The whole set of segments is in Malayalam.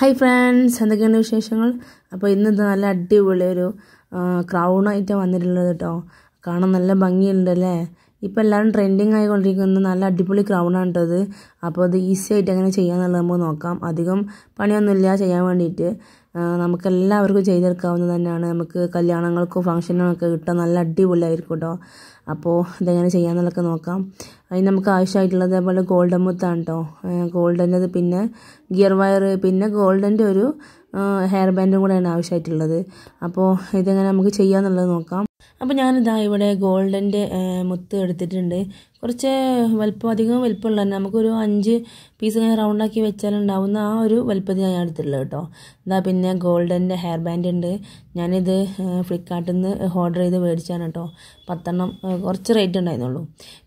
ഹായ് ഫ്രണ്ട്സ്, എന്തൊക്കെയാണ് വിശേഷങ്ങൾ? അപ്പോൾ ഇന്ന് നല്ല അടിപൊളി ഒരു ക്രൗൺ ആയിട്ട് വന്നിട്ടുള്ളത് കേട്ടോ. കാണാൻ നല്ല ഭംഗിയുണ്ടല്ലേ. ഇപ്പോൾ എല്ലാവരും ട്രെൻഡിങ് ആയിക്കൊണ്ടിരിക്കുന്ന നല്ല അടിപൊളി ക്രൗണാണ് കേട്ടോ ഇത്. അപ്പോൾ അത് ഈസി ആയിട്ട് എങ്ങനെ ചെയ്യാമെന്നുള്ളത് നമുക്ക് നോക്കാം. അധികം പണിയൊന്നുമില്ല ചെയ്യാൻ വേണ്ടിയിട്ട്. നമുക്കെല്ലാവർക്കും ചെയ്തെടുക്കാവുന്നത് തന്നെയാണ്. നമുക്ക് കല്യാണങ്ങൾക്കും ഫംഗ്ഷനുകളൊക്കെ കിട്ടാൻ നല്ല അടിപൊളിയായിരിക്കും കേട്ടോ. അപ്പോൾ ഇതെങ്ങനെ ചെയ്യാമെന്നുള്ളതൊക്കെ നോക്കാം. അതിന് നമുക്ക് ആവശ്യമായിട്ടുള്ളത് അതേപോലെ ഗോൾഡൻ മുത്താണ് കേട്ടോ. ഗോൾഡൻ്റെത്, പിന്നെ ഗിയർ വയർ, പിന്നെ ഗോൾഡൻ്റെ ഒരു ഹെയർ ബാൻഡും കൂടെയാണ് ആവശ്യമായിട്ടുള്ളത്. അപ്പോൾ ഇതെങ്ങനെ നമുക്ക് ചെയ്യാമെന്നുള്ളത് നോക്കാം. അപ്പോൾ ഞാനിതാ ഇവിടെ ഗോൾഡൻ്റെ മുത്ത് എടുത്തിട്ടുണ്ട്. കുറച്ച് അധികം വലിപ്പമുള്ള തന്നെ, നമുക്കൊരു 5 പീസ് ഇങ്ങനെ റൗണ്ടാക്കി വെച്ചാലുണ്ടാവുന്ന ആ ഒരു വലിപ്പത്തിൽ ഞാൻ എടുത്തിട്ടുള്ളത് കേട്ടോ. ഇതാ പിന്നെ ഗോൾഡൻ്റെ ഹെയർ ബാൻഡ് ഉണ്ട്. ഞാനിത് ഫ്ലിപ്കാർട്ടിൽ നിന്ന് ഓർഡർ ചെയ്ത് മേടിച്ചാണ് കേട്ടോ. 10 എണ്ണം കുറച്ച് റേറ്റ് ഉണ്ടായിരുന്നുള്ളൂ.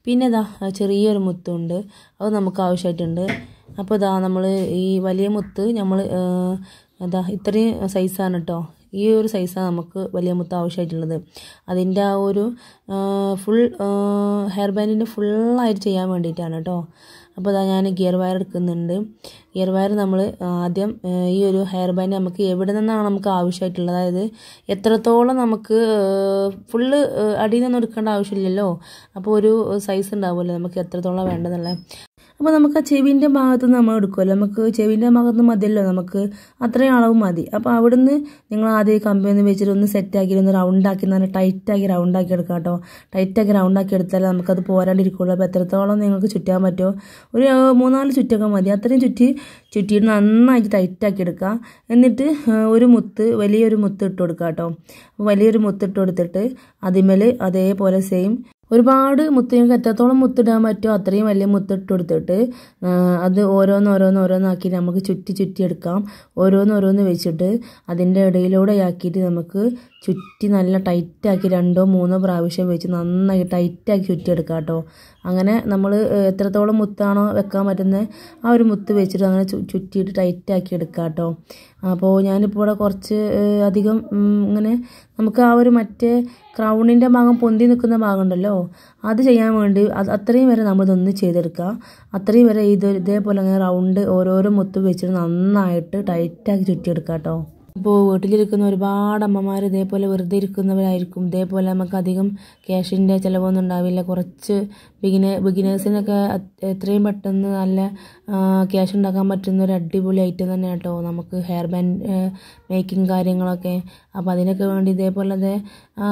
പിന്നെ ഇതാ ചെറിയൊരു മുത്തുണ്ട്, അത് നമുക്ക് ആവശ്യമായിട്ടുണ്ട്. അപ്പോൾ ഇതാ നമ്മൾ ഈ വലിയ മുത്ത് നമ്മൾ ഇത്രയും സൈസാണ് കേട്ടോ. ഈ ഒരു സൈസാണ് നമുക്ക് വലിയ മുത്ത് ആവശ്യമായിട്ടുള്ളത്. അതിൻ്റെ ആ ഒരു ഫുൾ ഹെയർ ബാൻഡിൻ്റെ ഫുള്ളായിട്ട് ചെയ്യാൻ വേണ്ടിയിട്ടാണ് കേട്ടോ. അപ്പോൾ അതാ ഞാൻ ഗിയർ വയർ എടുക്കുന്നുണ്ട്. ഗിയർ വയർ നമ്മൾ ആദ്യം ഈ ഒരു ഹെയർ ബാൻഡ് നമുക്ക് എവിടെ നിന്നാണ് നമുക്ക് ആവശ്യമായിട്ടുള്ളത്, അതായത് എത്രത്തോളം നമുക്ക് ഫുള്ള് അടിയിൽ നിന്നും എടുക്കേണ്ട ആവശ്യമില്ലല്ലോ. അപ്പോൾ ഒരു സൈസ് ഉണ്ടാവുമല്ലോ നമുക്ക് എത്രത്തോളം വേണ്ടതെന്നുള്ളത്. അപ്പോൾ നമുക്ക് ആ ചെവിൻ്റെ ഭാഗത്ത് നിന്ന് നമ്മൾ എടുക്കുമല്ലോ, നമുക്ക് ചെവിൻ്റെ ഭാഗത്ത് നിന്ന് മതിയല്ലോ, നമുക്ക് അത്രയും അളവ് മതി. അപ്പോൾ അവിടുന്ന് നിങ്ങൾ ആദ്യം കമ്പിയൊന്ന് വെച്ചിട്ട് ഒന്ന് സെറ്റാക്കി ഒന്ന് റൗണ്ടാക്കി നല്ല ടൈറ്റാക്കി റൗണ്ടാക്കി എടുക്കാം കേട്ടോ. ടൈറ്റാക്കി റൗണ്ടാക്കി എടുത്താൽ നമുക്കത് പോരാണ്ടിരിക്കുള്ളൂ. അപ്പോൾ എത്രത്തോളം നിങ്ങൾക്ക് ചുറ്റാൻ പറ്റുമോ, ഒരു 3-4 ചുറ്റൊക്കെ മതി. അത്രയും ചുറ്റിയിട്ട് നന്നായിട്ട് ടൈറ്റാക്കി എടുക്കുക. എന്നിട്ട് ഒരു മുത്ത്, വലിയൊരു മുത്ത് ഇട്ട് കൊടുക്കുക കേട്ടോ. വലിയൊരു മുത്ത് ഇട്ട് കൊടുത്തിട്ട് അതിന്മേൽ അതേപോലെ സെയിം ഒരുപാട് മുത്ത്, നിങ്ങൾക്ക് എത്രത്തോളം മുത്തിടാൻ പറ്റുമോ അത്രയും വലിയ മുത്തിട്ട് കൊടുത്തിട്ട് അത് ഓരോന്നാക്കി നമുക്ക് ചുറ്റി എടുക്കാം. ഓരോന്ന് വെച്ചിട്ട് അതിൻ്റെ ഇടയിലൂടെ ആക്കിയിട്ട് നമുക്ക് ചുറ്റി നല്ല ടൈറ്റാക്കി 2-3 പ്രാവശ്യം വെച്ച് നന്നായി ടൈറ്റാക്കി ചുറ്റിയെടുക്കാം കേട്ടോ. അങ്ങനെ നമ്മൾ എത്രത്തോളം മുത്താണോ വെക്കാൻ പറ്റുന്നത് ആ ഒരു മുത്ത് വെച്ചിട്ട് അങ്ങനെ ചുറ്റിയിട്ട് ടൈറ്റാക്കി എടുക്കാം കേട്ടോ. അപ്പോൾ ഞാനിപ്പോൾ ഇവിടെ കുറച്ച് അധികം ഇങ്ങനെ നമുക്ക് ആ ഒരു മറ്റേ ക്രൗണിൻ്റെ ഭാഗം പൊന്തി നിൽക്കുന്ന ഭാഗം ഉണ്ടല്ലോ, അത് ചെയ്യാൻ വേണ്ടി അത്രയും വരെ നമ്മളിതൊന്ന് ചെയ്തെടുക്കുക. അത്രയും വരെ ഇതേപോലെ അങ്ങനെ റൗണ്ട് ഓരോരോ മുത്ത് വെച്ചിട്ട് നന്നായിട്ട് ടൈറ്റാക്കി ചുറ്റിയെടുക്കുക കേട്ടോ. ഇപ്പോൾ വീട്ടിലിരിക്കുന്ന ഒരുപാട് അമ്മമാർ ഇതേപോലെ വെറുതെ ഇരിക്കുന്നവരായിരിക്കും. ഇതേപോലെ നമുക്ക് അധികം ക്യാഷിൻ്റെ ചിലവൊന്നും ഉണ്ടാവില്ല. കുറച്ച് ബിഗിനേഴ്സിനൊക്കെ എത്രയും പെട്ടെന്ന് നല്ല ക്യാഷ് ഉണ്ടാക്കാൻ പറ്റുന്ന ഒരു അടിപൊളി ഐറ്റം തന്നെ കേട്ടോ നമുക്ക് ഹെയർ ബാൻഡ് മേക്കിംഗ് കാര്യങ്ങളൊക്കെ. അപ്പോൾ അതിനൊക്കെ വേണ്ടി ഇതേപോലെ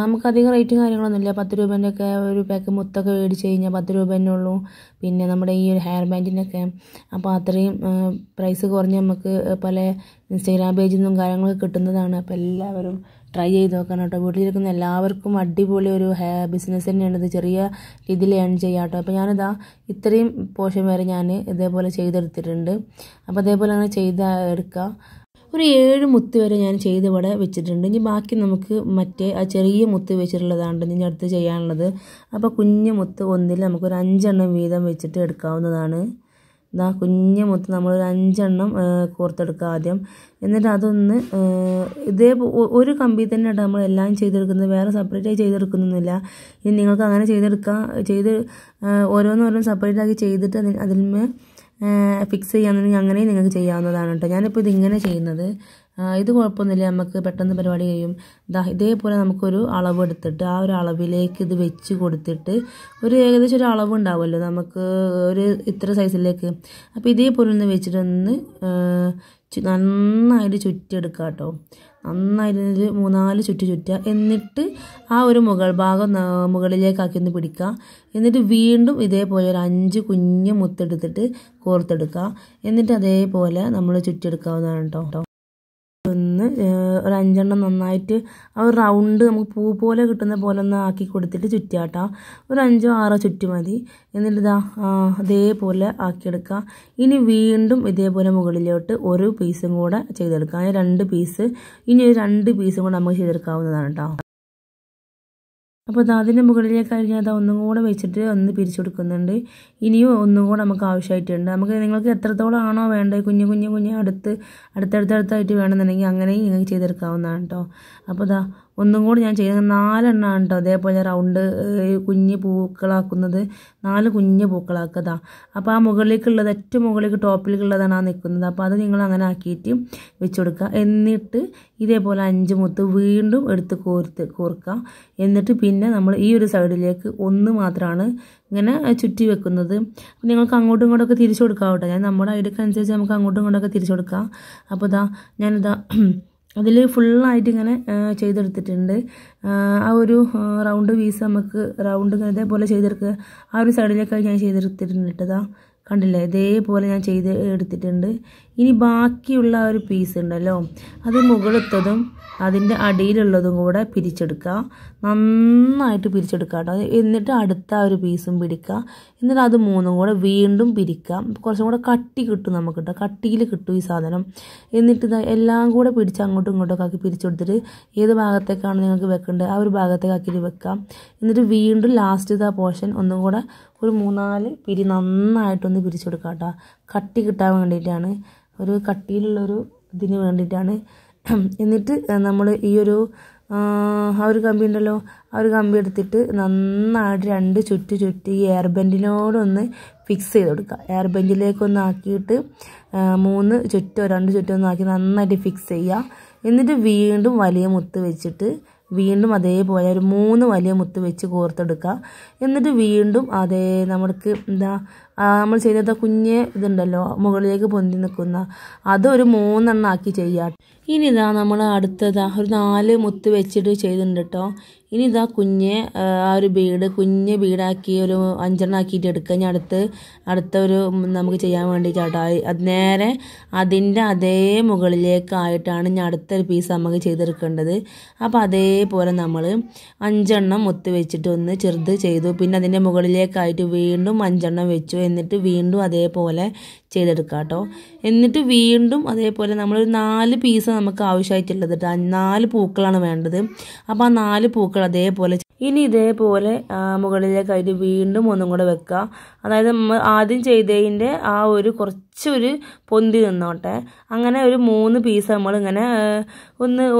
നമുക്കധികം റേറ്റും കാര്യങ്ങളൊന്നുമില്ല. 10 രൂപേൻ്റെ ഒക്കെ ഒരു പാക്ക് മുത്തൊക്കെ മേടിച്ച് കഴിഞ്ഞാൽ 10 രൂപ തന്നെ ഉള്ളൂ. പിന്നെ നമ്മുടെ ഈ ഒരു ഹെയർ ബാൻഡിനൊക്കെ അപ്പോൾ അത്രയും പ്രൈസ് കുറഞ്ഞ് നമുക്ക് പല ഇൻസ്റ്റാഗ്രാം പേജിൽ നിന്നും കാര്യങ്ങളൊക്കെ കിട്ടുന്നതാണ്. അപ്പോൾ എല്ലാവരും ട്രൈ ചെയ്ത് നോക്കണം കേട്ടോ. വീട്ടിലിരിക്കുന്ന എല്ലാവർക്കും അടിപൊളി ഒരു ബിസിനസ് തന്നെയാണ് ഇത്. ചെറിയ രീതിയിൽ ഏൺ ചെയ്യാം കേട്ടോ. അപ്പോൾ ഞാനിതാ ഇത്രയും പോർഷൻ വരെ ഞാൻ ഇതേപോലെ ചെയ്തെടുത്തിട്ടുണ്ട്. അപ്പോൾ അതേപോലെ അങ്ങനെ എടുക്കുക. ഒരു 7 മുത്ത് വരെ ഞാൻ ചെയ്ത് ഇവിടെ വെച്ചിട്ടുണ്ട്. ഇനി ബാക്കി നമുക്ക് മറ്റേ ആ ചെറിയ മുത്ത് വെച്ചിട്ടുള്ളതാണ് ഇനി അടുത്ത് ചെയ്യാനുള്ളത്. അപ്പോൾ കുഞ്ഞു മുത്ത് ഒന്നിൽ നമുക്കൊരു 5 എണ്ണം വീതം വെച്ചിട്ട് എടുക്കാവുന്നതാണ്. കുഞ്ഞു മുത്ത് നമ്മളൊരു 5 എണ്ണം കോർത്തെടുക്കുക ആദ്യം. എന്നിട്ട് അതൊന്ന് ഒരു കമ്പി തന്നെ നമ്മൾ എല്ലാം ചെയ്തെടുക്കുന്നത്, വേറെ സെപ്പറേറ്റായി ചെയ്തെടുക്കുന്നൊന്നുമില്ല. ഇനി നിങ്ങൾക്ക് അങ്ങനെ ഓരോന്നും സെപ്പറേറ്റ് ആക്കി ചെയ്തിട്ട് അതിന്മേൽ ഫിക്സ് ചെയ്യാന്നുണ്ടെങ്കിൽ അങ്ങനെ നിങ്ങൾക്ക് ചെയ്യാവുന്നതാണ് കേട്ടോ. ഞാനിപ്പോൾ ഇതിങ്ങനെ ചെയ്യുന്നത്. ഇത് കുഴപ്പമൊന്നുമില്ല, നമുക്ക് പെട്ടെന്ന് പരിപാടി കഴിയും. ഇതേപോലെ നമുക്കൊരു അളവ് എടുത്തിട്ട് ആ ഒരു അളവിലേക്ക് ഇത് വെച്ച് കൊടുത്തിട്ട് ഏകദേശം ഒരു അളവ് ഉണ്ടാവുമല്ലോ നമുക്ക് ഒരു ഇത്ര സൈസിലേക്ക്. അപ്പോൾ ഇതേപോലെ ഒന്ന് വെച്ചിട്ടൊന്ന് നന്നായിട്ട് ചുറ്റിയെടുക്കുക കേട്ടോ. നന്നായിട്ട് 3-4 ചുറ്റുക. എന്നിട്ട് ആ ഒരു മുകൾ ഭാഗം മുകളിലേക്കാക്കി ഒന്ന് പിടിക്കുക. എന്നിട്ട് വീണ്ടും ഇതേപോലെ ഒരു 5 കുഞ്ഞ് മുത്തെടുത്തിട്ട് കോർത്തെടുക്കുക. എന്നിട്ട് അതേപോലെ നമ്മൾ ചുറ്റിയെടുക്കാവുന്നതാണ് കേട്ടോ. ഒരു 5 എണ്ണം നന്നായിട്ട് ആ ഒരു റൗണ്ട് നമുക്ക് പൂ പോലെ കിട്ടുന്ന പോലെ ഒന്ന് ആക്കി കൊടുത്തിട്ട് ചുറ്റിയാട്ടോ. ഒരു 5-6 ചുറ്റി മതി. എന്നിട്ട് അതേപോലെ ആക്കിയെടുക്കുക. ഇനി വീണ്ടും ഇതേപോലെ മുകളിലോട്ട് ഒരു പീസും കൂടെ ചെയ്തെടുക്കുക. 2 പീസ്, ഇനി ഒരു 2 പീസും കൂടെ നമുക്ക് ചെയ്തെടുക്കാവുന്നതാണ് കേട്ടോ. അപ്പോൾ അതിൻ്റെ മുകളിലേക്ക് കഴിഞ്ഞാൽ ഒന്നും കൂടെ വെച്ചിട്ട് ഒന്ന് പിരിച്ചു കൊടുക്കുന്നുണ്ട്. ഇനിയും ഒന്നും കൂടെ നമുക്ക് ആവശ്യമായിട്ടുണ്ട്. നിങ്ങൾക്ക് എത്രത്തോളം ആണോ വേണ്ടത്, അടുത്തടുത്തായിട്ട് വേണമെന്നുണ്ടെങ്കിൽ അങ്ങനെയും നിങ്ങൾക്ക് ചെയ്തെടുക്കാവുന്നതാണ് കേട്ടോ. അപ്പോൾ ഒന്നും കൂടി ഞാൻ ചെയ്യുന്നത് 4 എണ്ണമാണ് കേട്ടോ. അതേപോലെ റൗണ്ട് കുഞ്ഞ് പൂക്കളാക്കുന്നത്, 4 കുഞ്ഞ് പൂക്കളാക്കുക. അപ്പോൾ ആ മുകളിലേക്കുള്ളത് ഏറ്റവും മുകളിലേക്ക് ടോപ്പിലേക്കുള്ളതാണ് ആ നിൽക്കുന്നത്. അപ്പോൾ അത് നിങ്ങൾ അങ്ങനെ ആക്കിയിട്ട് വെച്ച് കൊടുക്കുക. എന്നിട്ട് ഇതേപോലെ 5 മുത്ത് വീണ്ടും എടുത്ത് കോർക്കുക. എന്നിട്ട് പിന്നെ നമ്മൾ ഈ ഒരു സൈഡിലേക്ക് ഒന്ന് മാത്രമാണ് ഇങ്ങനെ ചുറ്റി വെക്കുന്നത്. നിങ്ങൾക്ക് അങ്ങോട്ടും ഇങ്ങോട്ടൊക്കെ തിരിച്ചു കൊടുക്കാം കേട്ടോ. ഞാൻ നമ്മുടെ ഐഡിയക്ക് അനുസരിച്ച് നമുക്ക് അങ്ങോട്ടും ഇങ്ങോട്ടൊക്കെ തിരിച്ചു കൊടുക്കാം. അപ്പോൾ ഞാനിതാ അതിൽ ഫുള്ളായിട്ട് ഇങ്ങനെ ചെയ്തെടുത്തിട്ടുണ്ട്. ആ ഒരു റൗണ്ട് പീസ് നമുക്ക് റൗണ്ട് ഇതേപോലെ ചെയ്തെടുക്കുക. ആ ഒരു സൈഡിലേക്കായി ഞാൻ ചെയ്തെടുത്തിട്ടുണ്ട് കേട്ടതാ, കണ്ടില്ലേ? ഇതേപോലെ ഞാൻ ചെയ്ത് എടുത്തിട്ടുണ്ട്. ഇനി ബാക്കിയുള്ള ആ ഒരു പീസ് ഉണ്ടല്ലോ, അത് മുകളിലത്തതും അതിൻ്റെ അടിയിലുള്ളതും കൂടെ പിരിച്ചെടുക്കുക. നന്നായിട്ട് പിരിച്ചെടുക്കുക കേട്ടോ. എന്നിട്ട് അടുത്ത ഒരു പീസും പിടിക്കുക. എന്നിട്ട് അത് 3ഉം കൂടെ വീണ്ടും പിരിക്കുക. കുറച്ചും കൂടെ കട്ടി കിട്ടും നമുക്ക് കേട്ടോ, കട്ടിയിൽ കിട്ടും ഈ സാധനം. എന്നിട്ട് എല്ലാം കൂടെ പിടിച്ച് അങ്ങോട്ടും ഇങ്ങോട്ടൊക്കെ ആക്കി പിരിച്ചെടുത്തിട്ട് ഏത് ഭാഗത്തേക്കാണ് നിങ്ങൾക്ക് വെക്കേണ്ടത് ആ ഒരു ഭാഗത്തേക്ക് ആക്കിയിട്ട് വെക്കാം. എന്നിട്ട് വീണ്ടും ലാസ്റ്റ് പോർഷൻ ഒന്നും കൂടെ ഒരു 3-4 പിരി നന്നായിട്ടൊന്ന് പിരിച്ചെടുക്കുക കേട്ടോ. കട്ടി കിട്ടാൻ വേണ്ടിയിട്ടാണ്, ഒരു കട്ടിയിലുള്ളൊരു ഇതിന് വേണ്ടിയിട്ടാണ്. എന്നിട്ട് നമ്മൾ ഈ ഒരു ആ ഒരു കമ്പി ഉണ്ടല്ലോ, ആ ഒരു കമ്പി എടുത്തിട്ട് നന്നായിട്ട് 2 ചുറ്റി ഈ എയർ ബെൻഡിനോടൊന്ന് ഫിക്സ് ചെയ്ത് കൊടുക്കുക. എയർ ബെൻഡിലേക്കൊന്ന് ആക്കിയിട്ട് 3 ചുറ്റോ 2 ചുറ്റോ ഒന്ന് ആക്കി നന്നായിട്ട് ഫിക്സ് ചെയ്യുക. എന്നിട്ട് വീണ്ടും വലിയ മുത്ത് വെച്ചിട്ട് വീണ്ടും അതേപോലെ ഒരു 3 വലിയ മുത്ത് വെച്ച് കോർത്തെടുക്കുക. എന്നിട്ട് വീണ്ടും അതേ നമ്മൾക്ക് നമ്മൾ ചെയ്ത കുഞ്ഞ് ഇതുണ്ടല്ലോ മുകളിലേക്ക് പൊന്തി നിൽക്കുന്ന അതൊരു 3 എണ്ണം ആക്കി ചെയ്യുക. ഇനി നമ്മൾ അടുത്തതാ ഒരു 4 മുത്ത് വെച്ചിട്ട് ചെയ്തിട്ടുണ്ട് കേട്ടോ. ഇനി കുഞ്ഞ് ആ ഒരു കുഞ്ഞ് ബീഡാക്കി ഒരു 5 എണ്ണം ആക്കിയിട്ട് എടുക്കുക. ഇനി അടുത്ത ഒരു നമുക്ക് ചെയ്യാൻ വേണ്ടിയിട്ടാട്ടോ. അത് നേരെ അതിൻ്റെ അതേ മുകളിലേക്കായിട്ടാണ് ഇനി അടുത്തൊരു പീസ് നമുക്ക് ചെയ്തെടുക്കേണ്ടത്. അപ്പോൾ അതേപോലെ നമ്മൾ 5 എണ്ണം മുത്ത് വെച്ചിട്ട് ഒന്ന് ചെറുത് ചെയ്തു. പിന്നെ അതിൻ്റെ മുകളിലേക്കായിട്ട് വീണ്ടും 5 എണ്ണം വെച്ചു. എന്നിട്ട് വീണ്ടും അതേപോലെ ചെയ്തെടുക്കുക കേട്ടോ. എന്നിട്ട് വീണ്ടും അതേപോലെ നമ്മളൊരു 4 പീസ് നമുക്ക് ആവശ്യമായിട്ടുള്ളത് കേട്ടോ. 4 പൂക്കളാണ് വേണ്ടത്. അപ്പോൾ ആ 4 പൂക്കൾ അതേപോലെ ഇനി ഇതേപോലെ മുകളിലേക്കായിട്ട് വീണ്ടും ഒന്നും കൂടെ വെക്കുക. അതായത് നമ്മൾ ആദ്യം ചെയ്തതിൻ്റെ ആ ഒരു കുറച്ചൊരു പൊന്തി നിന്നോട്ടെ. അങ്ങനെ ഒരു 3 പീസ് നമ്മളിങ്ങനെ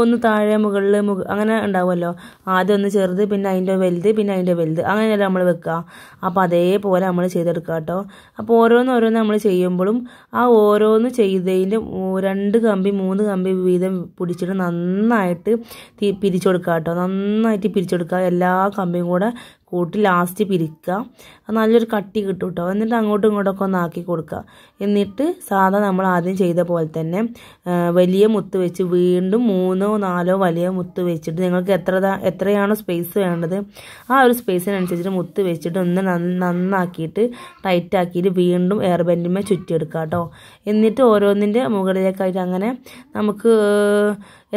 ഒന്ന് താഴെ മുകളിൽ അങ്ങനെ ഉണ്ടാവുമല്ലോ. ആദ്യം ഒന്ന് ചെറുത്, പിന്നെ അതിൻ്റെ വലുത്, പിന്നെ അതിൻ്റെ വലുത്, അങ്ങനെയല്ല നമ്മൾ വെക്കുക. അപ്പോൾ അതേപോലെ നമ്മൾ ചെയ്തെടുക്കുക കേട്ടോ. അപ്പോൾ ഓരോന്ന് നമ്മൾ ചെയ്യുമ്പോഴും ആ ഓരോന്ന് ചെയ്തതിൻ്റെ 2 കമ്പി 3 കമ്പി വീതം പിടിച്ചിട്ട് നന്നായിട്ട് പിരിച്ചു കൊടുക്കുക കേട്ടോ. നന്നായിട്ട് പിരിച്ചു കൊടുക്കുക. എല്ലാ കമ്പിയും കൂടെ കൂട്ടി ലാസ്റ്റ് പിരിക്കുക. നല്ലൊരു കട്ടി കിട്ടും കേട്ടോ. എന്നിട്ട് അങ്ങോട്ടും ഇങ്ങോട്ടൊക്കെ ഒന്ന് ആക്കി കൊടുക്കുക. എന്നിട്ട് സാധാ നമ്മൾ ആദ്യം ചെയ്ത പോലെ തന്നെ വലിയ മുത്ത് വെച്ച് വീണ്ടും 3ഓ 4ഓ വലിയ മുത്ത് വെച്ചിട്ട് നിങ്ങൾക്ക് എത്രയാണോ സ്പേസ് വേണ്ടത് ആ ഒരു സ്പേസിനനുസരിച്ചിട്ട് മുത്ത് വെച്ചിട്ട് ഒന്ന് നന്നാക്കിയിട്ട് ടൈറ്റാക്കിയിട്ട് വീണ്ടും എയർ ബെൻഡിന്മേ ചുറ്റിയെടുക്കുക കേട്ടോ. എന്നിട്ട് ഓരോന്നിൻ്റെ മുകളിലേക്കായിട്ട് അങ്ങനെ നമുക്ക്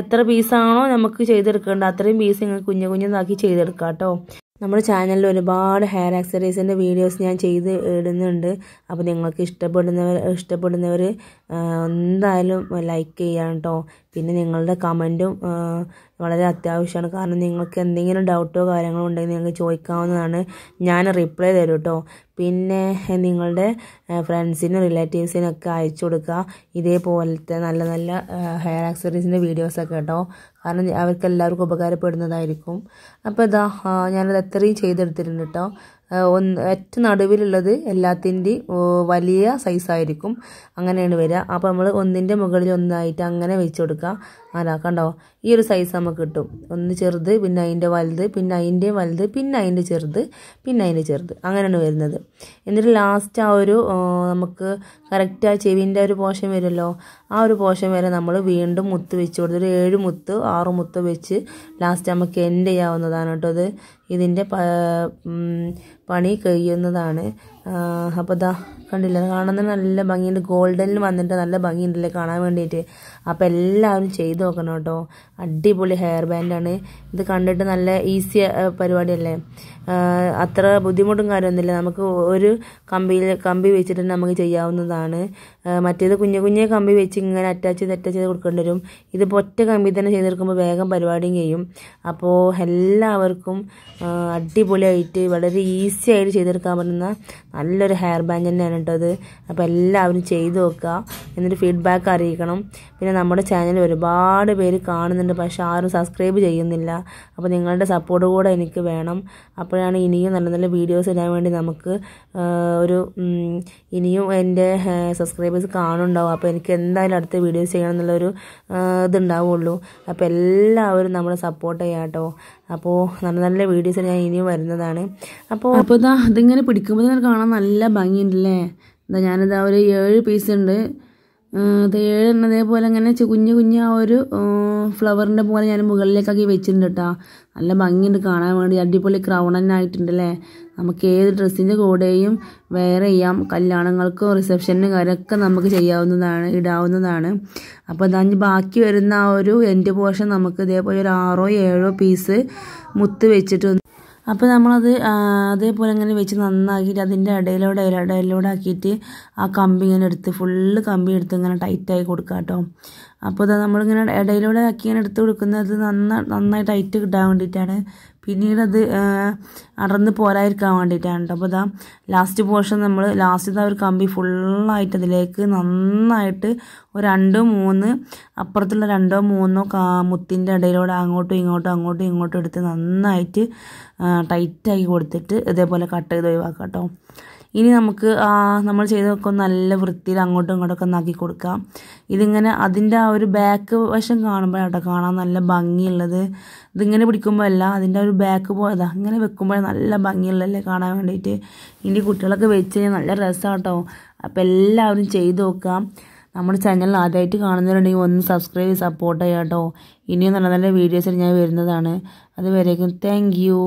എത്ര പീസാണോ നമുക്ക് ചെയ്തെടുക്കേണ്ടത് അത്രയും പീസ് നിങ്ങൾക്ക് കുഞ്ഞതാക്കി ചെയ്തെടുക്കാം കേട്ടോ. നമ്മുടെ ചാനലിൽ ഒരുപാട് ഹെയർ ആക്സസറീസിൻ്റെ വീഡിയോസ് ഞാൻ ചെയ്ത് ഇടുന്നുണ്ട്. അപ്പോൾ നിങ്ങൾക്ക് ഇഷ്ടപ്പെടുന്നവർ എന്തായാലും ലൈക്ക് ചെയ്യാം കേട്ടോ. പിന്നെ നിങ്ങളുടെ കമൻറ്റും വളരെ അത്യാവശ്യമാണ്. കാരണം നിങ്ങൾക്ക് എന്തെങ്കിലും ഡൗട്ടോ കാര്യങ്ങളോ ഉണ്ടെങ്കിൽ നിങ്ങൾക്ക് ചോദിക്കാവുന്നതാണ്. ഞാൻ റിപ്ലൈ തരും കേട്ടോ. പിന്നെ നിങ്ങളുടെ ഫ്രണ്ട്സിനും റിലേറ്റീവ്സിനൊക്കെ അയച്ചു കൊടുക്കുക ഇതേപോലത്തെ നല്ല നല്ല ഹെയർ ആക്സസറീസിൻ്റെ വീഡിയോസൊക്കെ കേട്ടോ. കാരണം അവർക്ക് എല്ലാവർക്കും ഉപകാരപ്പെടുന്നതായിരിക്കും. അപ്പോൾ ഞാനത് എത്രയും ചെയ്തെടുത്തിട്ടുണ്ട് കേട്ടോ. ഏറ്റവും നടുവിലുള്ളത് എല്ലാത്തിൻ്റെയും വലിയ സൈസായിരിക്കും, അങ്ങനെയാണ് വരിക. അപ്പോൾ നമ്മൾ ഒന്നിൻ്റെ മുകളിൽ ഒന്നായിട്ട് അങ്ങനെ വെച്ച് കൊടുക്കുക. കണ്ടോ, ഈ ഒരു സൈസ് നമുക്ക് കിട്ടും. ഒന്ന് ചെറുത്, പിന്നെ അതിൻ്റെ വലുത്, പിന്നെ അതിൻ്റെ വലുത്, പിന്നെ അതിൻ്റെ ചെറുത്, പിന്നെ അതിൻ്റെ ചെറുത്, അങ്ങനെയാണ് വരുന്നത്. എന്നിട്ട് ലാസ്റ്റ് ആ ഒരു നമുക്ക് കറക്റ്റ് ആ ചെവിൻ്റെ ഒരു പോർഷൻ വരുമല്ലോ, ആ ഒരു പോർഷൻ വരെ നമ്മൾ വീണ്ടും മുത്ത് വെച്ച് കൊടുത്ത് ഒരു 7 മുത്ത് 6 മുത്ത് വെച്ച് ലാസ്റ്റ് നമുക്ക് എൻഡ് ചെയ്യാവുന്നതാണ് കേട്ടോ. അത് ഇതിൻ്റെ പണി കഴിയുന്നതാണ്. അപ്പോൾ കണ്ടില്ല, കാണുന്ന നല്ല ഭംഗിയുണ്ട്. ഗോൾഡനിൽ വന്നിട്ട് നല്ല ഭംഗിയുണ്ടല്ലേ കാണാൻ വേണ്ടിയിട്ട്. അപ്പോൾ എല്ലാവരും ചെയ്ത് നോക്കണം കേട്ടോ. അടിപൊളി ഹെയർ ബാൻഡാണ് ഇത്. കണ്ടിട്ട് നല്ല ഈസി പരിപാടിയല്ലേ, അത്ര ബുദ്ധിമുട്ടും കാര്യമൊന്നുമില്ല. നമുക്ക് ഒരു കമ്പി വെച്ചിട്ട് നമുക്ക് ചെയ്യാവുന്നതാണ്. മറ്റേത് കുഞ്ഞു കമ്പി വെച്ച് ഇങ്ങനെ അറ്റാച്ച് ചെയ്ത് കൊടുക്കേണ്ടി വരും. ഇതിപ്പോൾ ഒറ്റ കമ്പി തന്നെ ചെയ്തെടുക്കുമ്പോൾ വേഗം പരിപാടിയും ചെയ്യും. അപ്പോൾ എല്ലാവർക്കും അടിപൊളിയായിട്ട് വളരെ ഈസി ആയിട്ട് ചെയ്തെടുക്കാൻ പറ്റുന്ന നല്ലൊരു ഹെയർ ബാൻഡ് തന്നെയാണ് കേട്ടോ അത്. അപ്പോൾ എല്ലാവരും ചെയ്ത് നോക്കുക, എന്നിട്ട് ഫീഡ്ബാക്ക് അറിയിക്കണം. പിന്നെ നമ്മുടെ ചാനൽ ഒരുപാട് പേര് കാണുന്നുണ്ട്, പക്ഷെ ആരും സബ്സ്ക്രൈബ് ചെയ്യുന്നില്ല. അപ്പോൾ നിങ്ങളുടെ സപ്പോർട്ട് കൂടെ എനിക്ക് വേണം. അപ്പോഴാണ് ഇനിയും നല്ല നല്ല വീഡിയോസ് ഇടാൻ വേണ്ടി നമുക്ക് ഇനിയും എൻ്റെ സബ്സ്ക്രൈബേഴ്സ് കാണുന്നുണ്ടാവും. അപ്പോൾ എനിക്ക് എന്തായാലും അടുത്ത വീഡിയോസ് ചെയ്യണം എന്നുള്ളൊരു ഇതുണ്ടാവുള്ളൂ. അപ്പോൾ എല്ലാവരും നമ്മളെ സപ്പോർട്ട് ചെയ്യാം കേട്ടോ. അപ്പോൾ നല്ല നല്ല വീഡിയോസ് ഞാൻ ഇനിയും വരുന്നതാണ്. അപ്പോൾ ഇതിങ്ങനെ പിടിക്കുമ്പോൾ ഇങ്ങനെ കാണാൻ നല്ല ഭംഗിയുണ്ടല്ലേ. ഞാനിതാ ഒരു 7 പീസ് ഉണ്ട്. അത് 7 അതേപോലെ ഇങ്ങനെ കുഞ്ഞു കുഞ്ഞ് ആ ഒരു ഫ്ലവറിൻ്റെ പോലെ ഞാൻ മുകളിലേക്കാക്കി വെച്ചിട്ടുണ്ട് കേട്ടോ. നല്ല ഭംഗിയുണ്ട് കാണാൻ വേണ്ടി. അടിപൊളി ക്രൗൺ തന്നെ ആയിട്ടുണ്ടല്ലേ. നമുക്ക് ഏത് ഡ്രസ്സിൻ്റെ കൂടെയും വെയർ ചെയ്യാം. കല്യാണങ്ങൾക്കും റിസപ്ഷനും കാര്യമൊക്കെ നമുക്ക് ഇടാവുന്നതാണ്. അപ്പോൾ അതാഞ്ഞ് ബാക്കി വരുന്ന ആ ഒരു എൻഡ് പോർഷൻ നമുക്ക് ഇതേപോലെ ഒരു 6-7 പീസ് മുത്ത് വെച്ചിട്ട് അപ്പോൾ നമ്മളത് അതേപോലെ ഇങ്ങനെ വെച്ച് നന്നാക്കിയിട്ട് അതിൻ്റെ ഇടയിലൂടെ ആക്കിയിട്ട് ആ കമ്പി ഇങ്ങനെ എടുത്ത് ഫുള്ള് കമ്പി എടുത്ത് ഇങ്ങനെ ടൈറ്റായി കൊടുക്കുക കേട്ടോ. അപ്പോൾ ഇതാ നമ്മളിങ്ങനെ ഇടയിലൂടെ ആക്കി ഇങ്ങനെ എടുത്ത് കൊടുക്കുന്നത് നന്നായി ടൈറ്റ് കിട്ടാൻ വേണ്ടിയിട്ടാണ്. പിന്നീട് അത് അടർന്ന് പോരാതിരിക്കാൻ വേണ്ടിയിട്ടാണ് കേട്ടോ. അപ്പോൾ ഇതാ ലാസ്റ്റ് പോർഷൻ നമ്മൾ ലാസ്റ്റ് ഒരു കമ്പി ഫുള്ളായിട്ട് അതിലേക്ക് നന്നായിട്ട് ഒരു 2-3 അപ്പുറത്തുള്ള 2-3 മുത്തിൻ്റെ ഇടയിലൂടെ അങ്ങോട്ടും ഇങ്ങോട്ടും എടുത്ത് നന്നായിട്ട് ടൈറ്റാക്കി കൊടുത്തിട്ട് ഇതേപോലെ കട്ട് ചെയ്ത് ഒഴിവാക്കാം കേട്ടോ. ഇനി നമുക്ക് നമ്മൾ ചെയ്തൊക്കെ നല്ല വൃത്തിയിൽ അങ്ങോട്ടും ഇങ്ങോട്ടൊക്കെ ഒന്നാക്കി കൊടുക്കാം. ഇതിങ്ങനെ അതിൻ്റെ ആ ഒരു ബാക്ക് വശം കാണുമ്പോഴാട്ടോ കാണാൻ നല്ല ഭംഗിയുള്ളത്. ഇതിങ്ങനെ പിടിക്കുമ്പോൾ അല്ല, അതിൻ്റെ ഒരു ബാക്ക് പോയതാ ഇങ്ങനെ വെക്കുമ്പോൾ നല്ല ഭംഗിയുള്ളതല്ലേ കാണാൻ വേണ്ടിയിട്ട്. ഇനി കുട്ടികളൊക്കെ വെച്ച് കഴിഞ്ഞാൽ നല്ല രസമാട്ടോ. അപ്പോൾ എല്ലാവരും ചെയ്ത് നോക്കാം. നമ്മുടെ ചാനൽ ആദ്യമായിട്ട് കാണുന്നവരുണ്ടെങ്കിൽ ഒന്ന് സബ്സ്ക്രൈബ് ചെയ്ത് സപ്പോർട്ട് ചെയ്യാം കേട്ടോ. ഇനിയും നല്ല നല്ല വീഡിയോസ് ഞാൻ വരുന്നതാണ്. അതുവരേക്കും താങ്ക് യു.